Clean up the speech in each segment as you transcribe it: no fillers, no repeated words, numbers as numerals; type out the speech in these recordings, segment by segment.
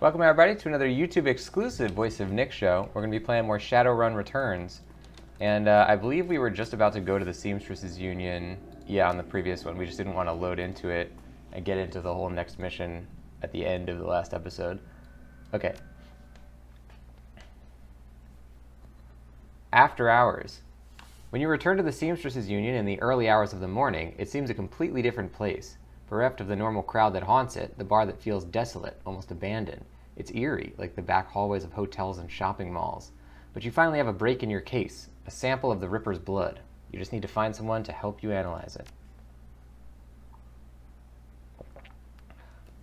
Welcome everybody to another YouTube exclusive Voice of Nick show. We're going to be playing more Shadowrun Returns. And I believe we were just about to go to the Seamstresses Union, on the previous one. We just didn't want to load into it and get into the whole next mission at the end of the last episode. Okay. After hours. When you return to the Seamstresses Union in the early hours of the morning, it seems a completely different place. Bereft of the normal crowd that haunts it, the bar that feels desolate, almost abandoned. It's eerie, like the back hallways of hotels and shopping malls. But you finally have a break in your case, a sample of the Ripper's blood. You just need to find someone to help you analyze it.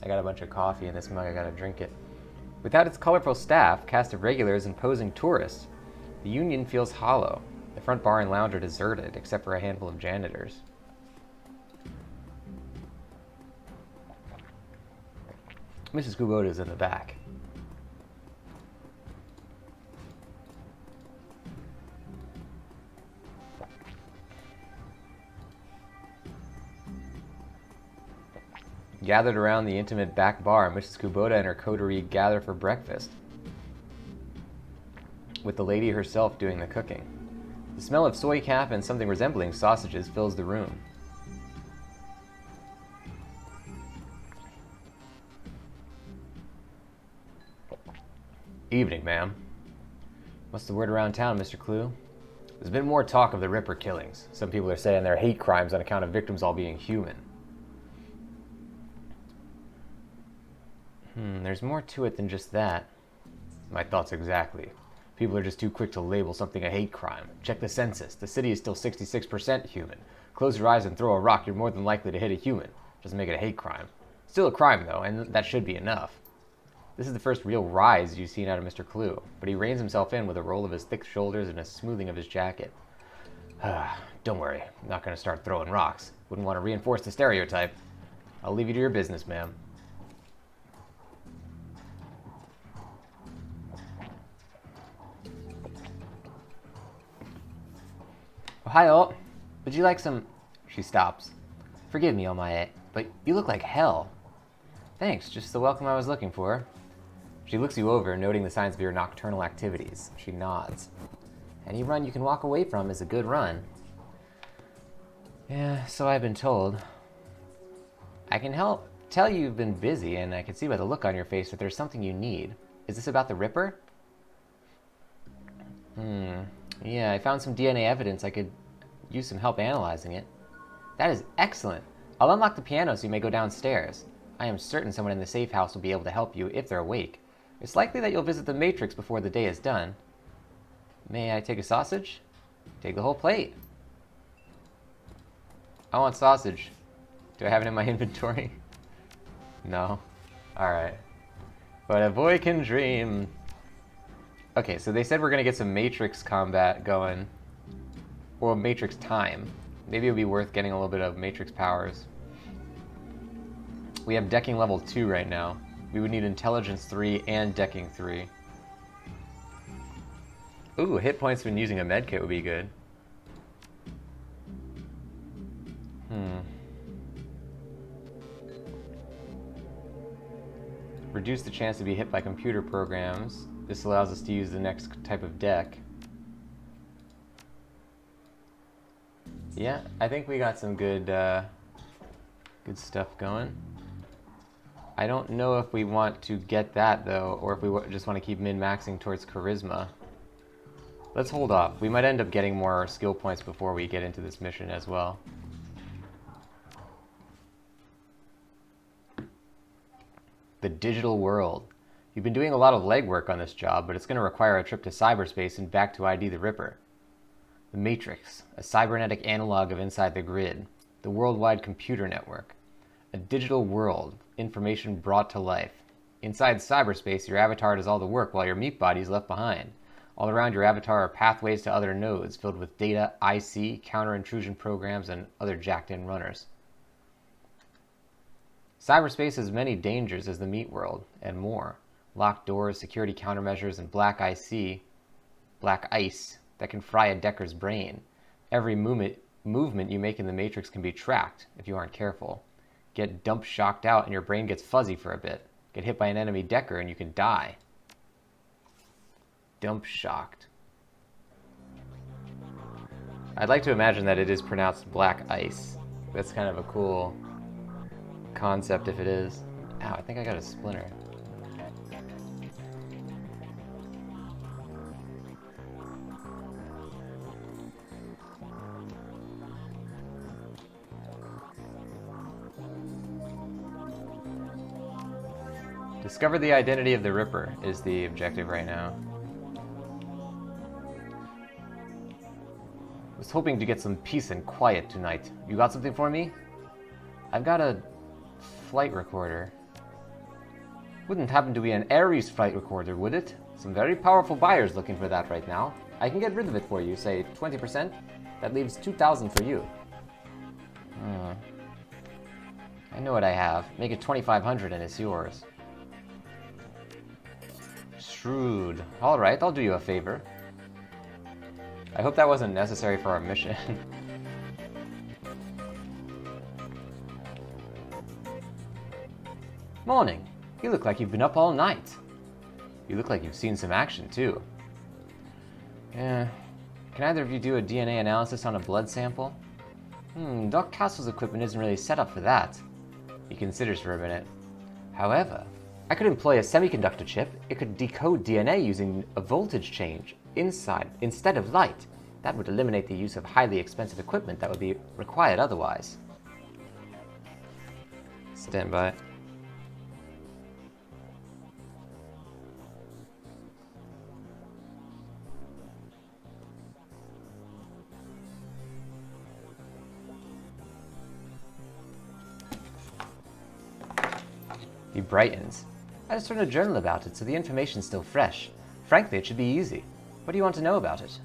I got a bunch of coffee in this mug, I gotta drink it. Without its colorful staff, cast of regulars and posing tourists, the Union feels hollow. The front bar and lounge are deserted, except for a handful of janitors. Mrs. Kubota's in the back. Gathered around the intimate back bar, Mrs. Kubota and her coterie gather for breakfast, with the lady herself doing the cooking. The smell of soy cap and something resembling sausages fills the room. Evening, ma'am. What's the word around town, Mr. Clue? There's been more talk of the Ripper killings. Some people are saying they're hate crimes on account of victims all being human. There's more to it than just that. My thoughts exactly. People are just too quick to label something a hate crime. Check the census. The city is still 66% human. Close your eyes and throw a rock, you're more than likely to hit a human. Doesn't make it a hate crime. Still a crime, though, and that should be enough. This is the first real rise you've seen out of Mr. Clue, but he reins himself in with a roll of his thick shoulders and a smoothing of his jacket. Don't worry, I'm not going to start throwing rocks. Wouldn't want to reinforce the stereotype. I'll leave you to your business, ma'am. Oh, hi, all. Would you like some... She stops. Forgive me, Omae, but you look like hell. Thanks, just the welcome I was looking for. She looks you over, noting the signs of your nocturnal activities. She nods. Any run you can walk away from is a good run. Yeah, so I've been told. I can tell you've been busy, and I can see by the look on your face that there's something you need. Is this about the Ripper? Yeah, I found some DNA evidence. I could use some help analyzing it. That is excellent. I'll unlock the piano so you may go downstairs. I am certain someone in the safe house will be able to help you if they're awake. It's likely that you'll visit the Matrix before the day is done. May I take a sausage? Take the whole plate. I want sausage. Do I have it in my inventory? No. Alright. But a boy can dream. Okay, so they said we're going to get some Matrix combat going. Or Matrix time. Maybe it would be worth getting a little bit of Matrix powers. We have decking level 2 right now. We would need intelligence 3 and decking 3. Ooh, hit points when using a medkit would be good. Reduce the chance to be hit by computer programs. This allows us to use the next type of deck. Yeah, I think we got some good stuff going. I don't know if we want to get that, though, or if we just want to keep min-maxing towards charisma. Let's hold off. We might end up getting more skill points before we get into this mission as well. The digital world. You've been doing a lot of legwork on this job, but it's going to require a trip to cyberspace and back to ID the Ripper. The Matrix, a cybernetic analog of Inside the Grid, the worldwide computer network. A digital world, information brought to life. Inside cyberspace, your avatar does all the work while your meat body is left behind. All around your avatar are pathways to other nodes filled with data, IC, counter-intrusion programs, and other jacked-in runners. Cyberspace has many dangers as the meat world, and more. Locked doors, security countermeasures, and black ice that can fry a Decker's brain. Every movement you make in the Matrix can be tracked if you aren't careful. Get dump shocked out and your brain gets fuzzy for a bit. Get hit by an enemy decker and you can die. Dump shocked. I'd like to imagine that it is pronounced black ice. That's kind of a cool concept if it is. Ow, I think I got a splinter. Discover the identity of the Ripper is the objective right now. Was hoping to get some peace and quiet tonight. You got something for me? I've got a flight recorder. Wouldn't happen to be an Ares flight recorder, would it? Some very powerful buyers looking for that right now. I can get rid of it for you, say 20%. That leaves 2,000 for you. I know what I have. Make it 2,500 and it's yours. Shrewd. Alright, I'll do you a favor. I hope that wasn't necessary for our mission. Morning. You look like you've been up all night. You look like you've seen some action, too. Yeah. Can either of you do a DNA analysis on a blood sample? Doc Castle's equipment isn't really set up for that. He considers for a minute. However, I could employ a semiconductor chip. It could decode DNA using a voltage change inside instead of light. That would eliminate the use of highly expensive equipment that would be required otherwise. Stand by. He brightens. I just wrote a journal about it, so the information's still fresh. Frankly, it should be easy. What do you want to know about it?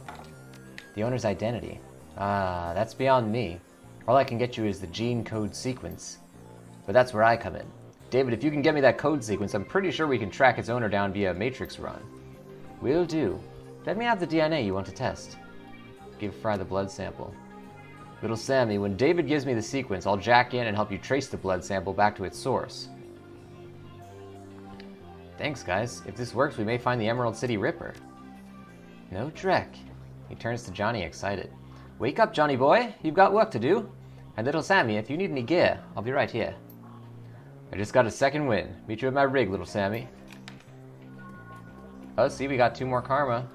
The owner's identity. Ah, that's beyond me. All I can get you is the gene code sequence. But that's where I come in. David, if you can get me that code sequence, I'm pretty sure we can track its owner down via matrix run. Will do. Let me have the DNA you want to test. Give Fry the blood sample. Little Sammy, when David gives me the sequence, I'll jack in and help you trace the blood sample back to its source. Thanks, guys. If this works, we may find the Emerald City Ripper. No dreck. He turns to Johnny, excited. Wake up, Johnny boy. You've got work to do. And little Sammy, if you need any gear, I'll be right here. I just got a second win. Meet you at my rig, little Sammy. Oh, see, we got 2 more karma.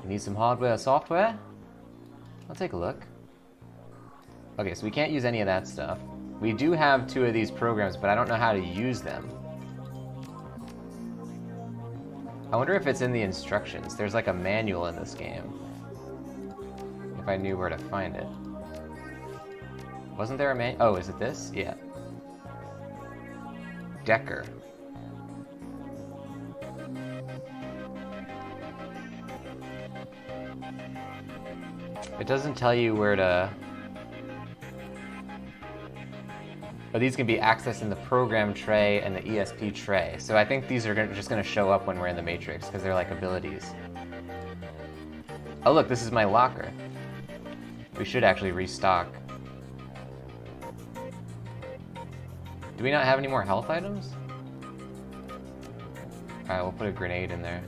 You need some hardware or software? I'll take a look. Okay, so we can't use any of that stuff. We do have 2 of these programs, but I don't know how to use them. I wonder if it's in the instructions. There's like a manual in this game. If I knew where to find it. Wasn't there a manual? Oh, is it this? Yeah. Decker. It doesn't tell you where to... Oh, these can be accessed in the program tray and the ESP tray. So I think these are just going to show up when we're in the Matrix, because they're like abilities. Oh look, this is my locker. We should actually restock. Do we not have any more health items? Alright, we'll put a grenade in there.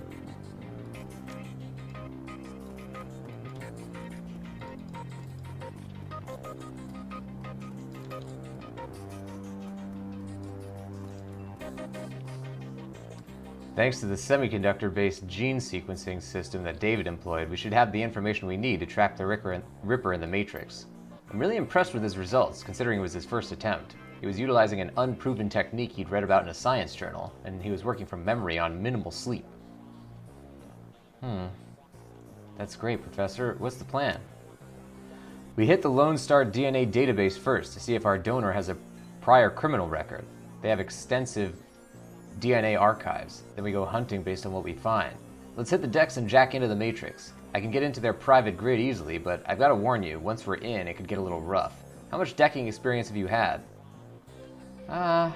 Thanks to the semiconductor-based gene sequencing system that David employed, we should have the information we need to track the Ripper in the Matrix. I'm really impressed with his results, considering it was his first attempt. He was utilizing an unproven technique he'd read about in a science journal, and he was working from memory on minimal sleep. That's great, Professor. What's the plan? We hit the Lone Star DNA database first to see if our donor has a prior criminal record. They have extensive DNA archives. Then we go hunting based on what we find. Let's hit the decks and jack into the Matrix. I can get into their private grid easily, but I've got to warn you, once we're in, it could get a little rough. How much decking experience have you had? I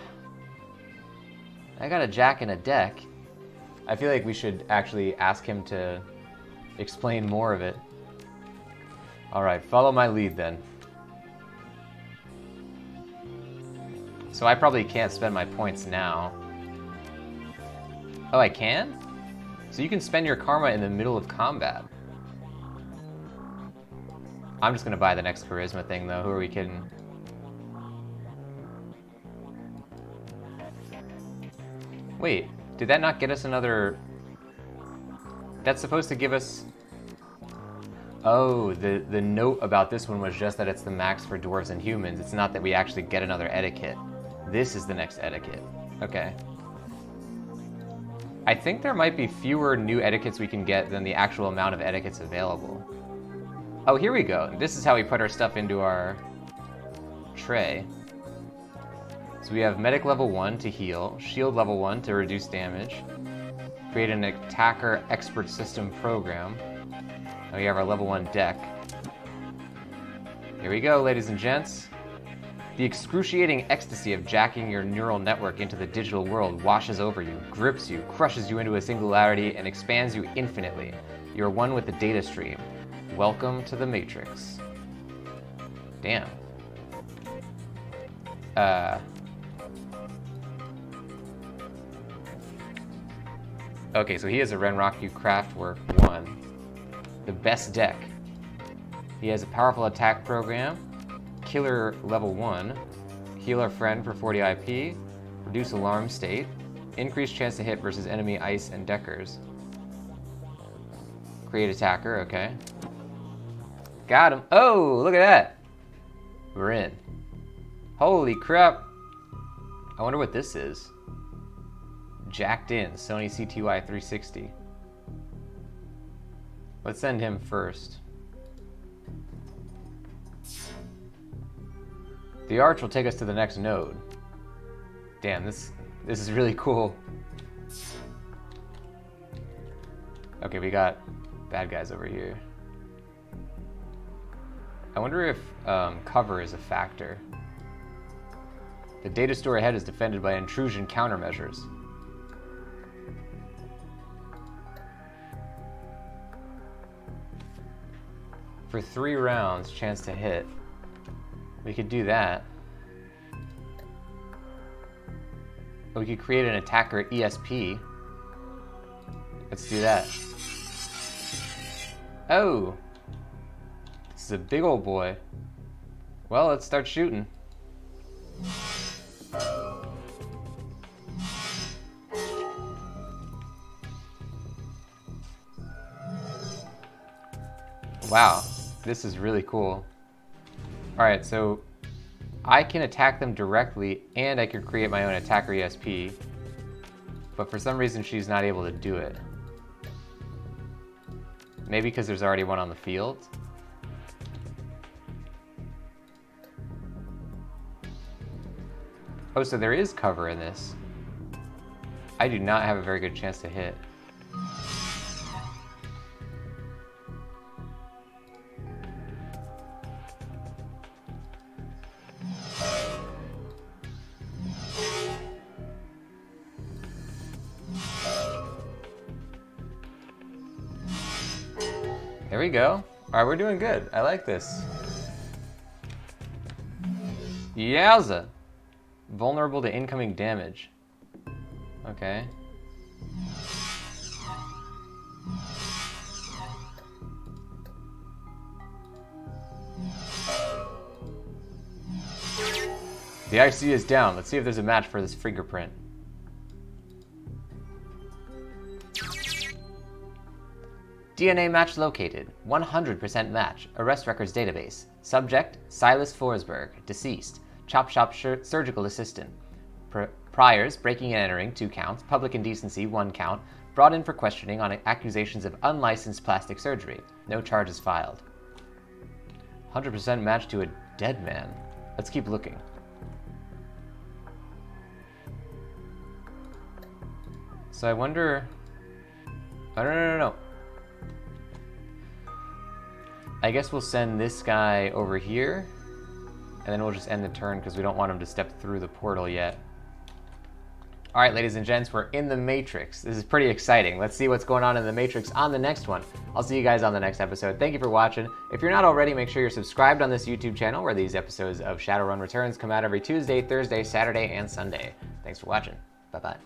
got a jack and a deck. I feel like we should actually ask him to explain more of it. Alright, follow my lead then. So I probably can't spend my points now. Oh, I can? So you can spend your karma in the middle of combat. I'm just gonna buy the next charisma thing though, who are we kidding? Wait, did that not get us another... That's supposed to give us... Oh, the note about this one was just that it's the max for dwarves and humans. It's not that we actually get another etiquette. This is the next etiquette. Okay. I think there might be fewer new etiquettes we can get than the actual amount of etiquettes available. Oh, here we go. This is how we put our stuff into our tray. So we have medic level 1 to heal, shield level 1 to reduce damage, create an attacker expert system program. Now we have our level 1 deck. Here we go, ladies and gents. The excruciating ecstasy of jacking your neural network into the digital world washes over you, grips you, crushes you into a singularity, and expands you infinitely. You are one with the data stream. Welcome to the Matrix. Damn. Okay, so he has a Renraku Craftwork 1. The best deck. He has a powerful attack program, killer level 1, heal our friend for 40 IP, reduce alarm state, increased chance to hit versus enemy ice and deckers. Create attacker, okay. Got him. Oh, look at that. We're in. Holy crap. I wonder what this is. Jacked in, Sony CTY 360. Let's send him first. The arch will take us to the next node. Damn, this is really cool. Okay, we got bad guys over here. I wonder if cover is a factor. The data store ahead is defended by intrusion countermeasures. For 3 rounds, chance to hit. We could do that. We could create an attacker ESP. Let's do that. Oh! This is a big old boy. Well, let's start shooting. Wow, this is really cool. Alright, so I can attack them directly and I can create my own attacker ESP, but for some reason she's not able to do it. Maybe because there's already one on the field? Oh, so there is cover in this. I do not have a very good chance to hit. There we go. Alright, we're doing good. I like this. Yowza! Vulnerable to incoming damage. Okay. The IC is down. Let's see if there's a match for this fingerprint. DNA match located. 100% match. Arrest records database. Subject, Silas Forsberg. Deceased. Chop Shop surgical assistant. Priors, breaking and entering, 2 counts. Public indecency, 1 count. Brought in for questioning on accusations of unlicensed plastic surgery. No charges filed. 100% match to a dead man. Let's keep looking. So I wonder... Oh, no. I guess we'll send this guy over here, and then we'll just end the turn because we don't want him to step through the portal yet. All right, ladies and gents, we're in the Matrix. This is pretty exciting. Let's see what's going on in the Matrix on the next one. I'll see you guys on the next episode. Thank you for watching. If you're not already, make sure you're subscribed on this YouTube channel where these episodes of Shadowrun Returns come out every Tuesday, Thursday, Saturday, and Sunday. Thanks for watching. Bye-bye.